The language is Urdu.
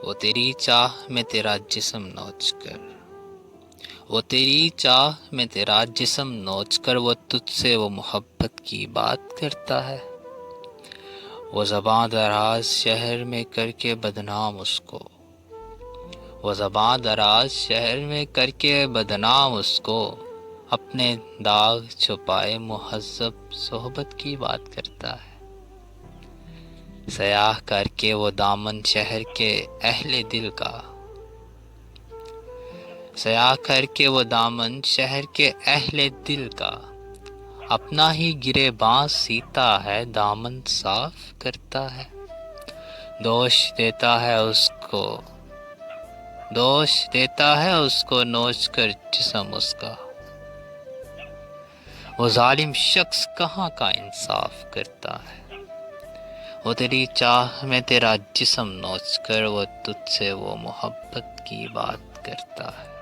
وہ تیری چاہ میں تیرا جسم نوچ کر، وہ تیری چاہ میں تیرا جسم نوچ کر، وہ تجھ سے وہ محبت کی بات کرتا ہے۔ وہ زباں دراز شہر میں کر کے بدنام اس کو، وہ زباں دراز شہر میں کر کے بدنام اس کو، اپنے داغ چھپائے مہذب صحبت کی بات کرتا ہے۔ سیاہ کر کے وہ دامن شہر کے اہل دل کا، سیاہ کر کے وہ دامن شہر کے اہل دل کا، اپنا ہی گریباں سیتا ہے دامن صاف کرتا ہے۔ دوش دیتا ہے اس کو، دوش دیتا ہے اس کو نوچ کر جسم اس کا، وہ ظالم شخص کہاں کا انصاف کرتا ہے۔ وہ تیری چاہ میں تیرا جسم نوچ کر، وہ تجھ سے وہ محبت کی بات کرتا ہے۔